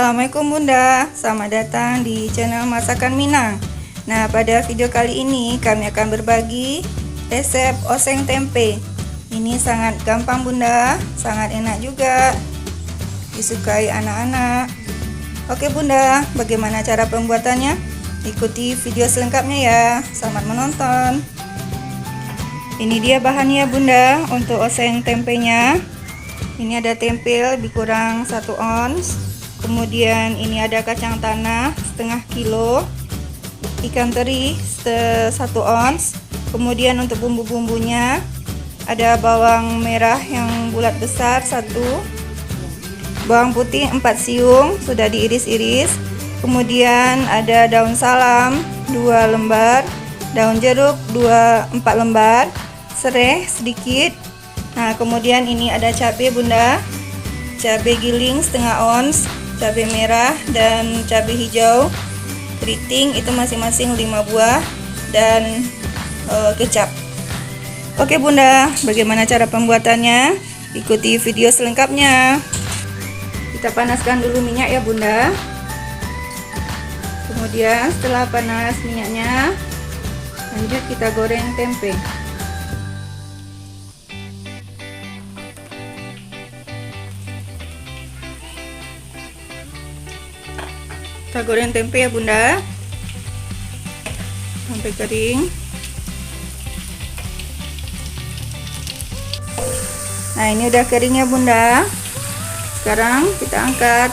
Assalamualaikum Bunda, selamat datang di channel Masakan Minang. Nah, pada video kali ini kami akan berbagi resep oseng tempe. Ini sangat gampang Bunda, sangat enak juga, disukai anak-anak. Oke Bunda, bagaimana cara pembuatannya? Ikuti video selengkapnya ya, selamat menonton. Ini dia bahannya Bunda untuk oseng tempenya. Ini ada tempe lebih kurang 1 ons. Kemudian ini ada kacang tanah setengah kilo, ikan teri 1 ons. Kemudian untuk bumbu-bumbunya ada bawang merah yang bulat besar 1, bawang putih 4 siung sudah diiris-iris. Kemudian ada daun salam 2 lembar, daun jeruk 4 lembar, serai sedikit. Nah, kemudian ini ada cabai Bunda, cabai giling setengah ons, cabai merah dan cabai hijau keriting itu masing-masing 5 buah, dan kecap. Oke Bunda, bagaimana cara pembuatannya? Ikuti video selengkapnya. Kita panaskan dulu minyak ya Bunda. Kemudian setelah panas minyaknya, lanjut kita goreng tempe. Kita goreng tempe ya Bunda sampai kering. Nah, ini udah kering ya Bunda. Sekarang kita angkat.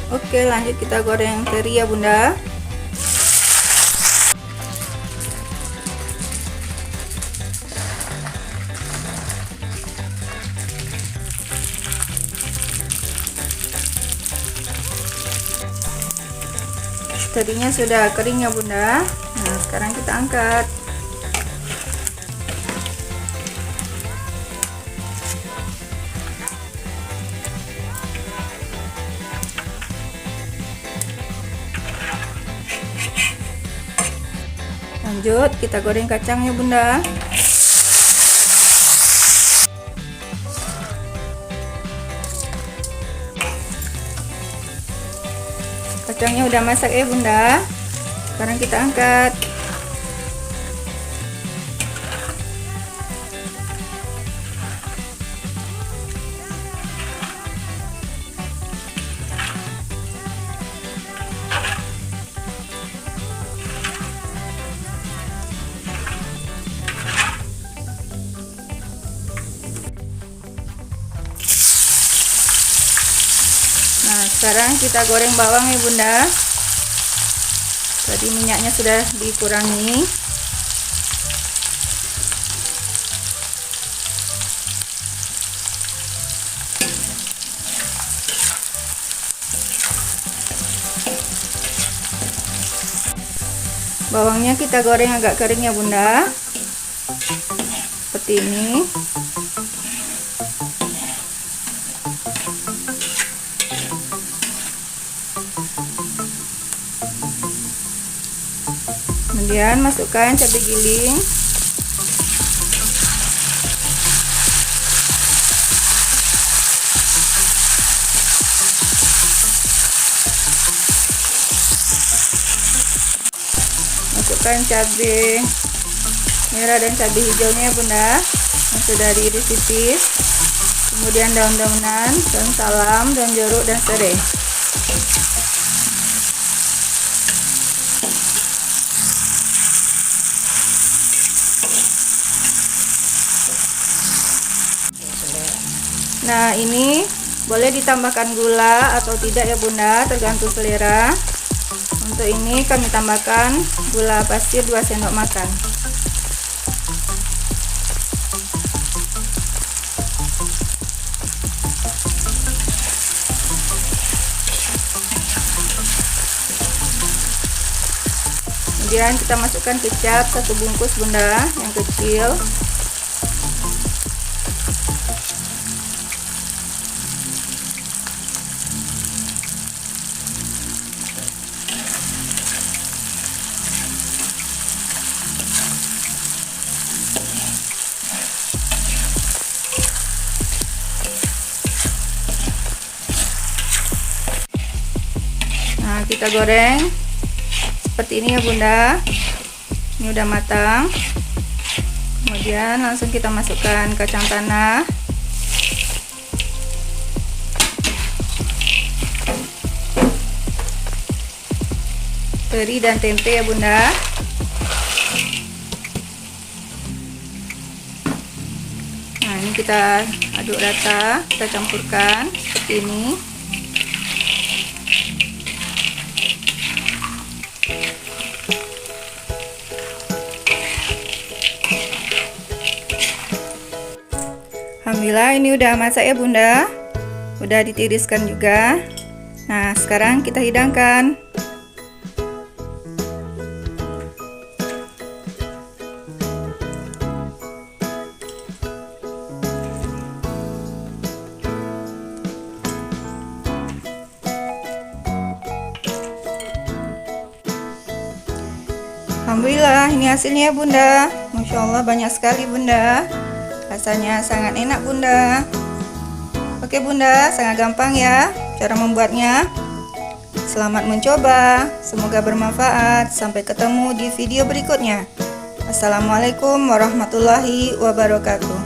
Oke, lanjut kita goreng teri ya Bunda. Terinya sudah kering ya Bunda. Nah, sekarang kita angkat. Lanjut kita goreng kacangnya Bunda. Kacangnya udah masak ya Bunda. Sekarang kita angkat. Nah, sekarang kita goreng bawang ya Bunda. Tadi minyaknya sudah dikurangi. Bawangnya kita goreng agak kering ya Bunda. Seperti ini. Kemudian masukkan cabai giling, masukkan cabai merah dan cabai hijaunya Bunda yang sudah diiris tipis. Kemudian daun-daunan, daun salam, daun jeruk dan serai. Nah, ini boleh ditambahkan gula atau tidak ya Bunda, tergantung selera. Untuk ini kami tambahkan gula pasir 2 sendok makan. Kemudian kita masukkan kecap 1 bungkus bunda yang kecil. Nah, kita goreng seperti ini ya bunda. Ini udah matang. Kemudian langsung kita masukkan kacang tanah, teri dan tempe ya bunda. Nah, ini kita aduk rata, kita campurkan seperti ini. Alhamdulillah ini udah masak ya bunda, udah ditiriskan juga. Nah, sekarang kita hidangkan. Alhamdulillah ini hasilnya ya bunda. Masya Allah banyak sekali bunda. Rasanya sangat enak bunda. Oke bunda, sangat gampang ya cara membuatnya. Selamat mencoba, semoga bermanfaat. Sampai ketemu di video berikutnya. Assalamualaikum warahmatullahi wabarakatuh.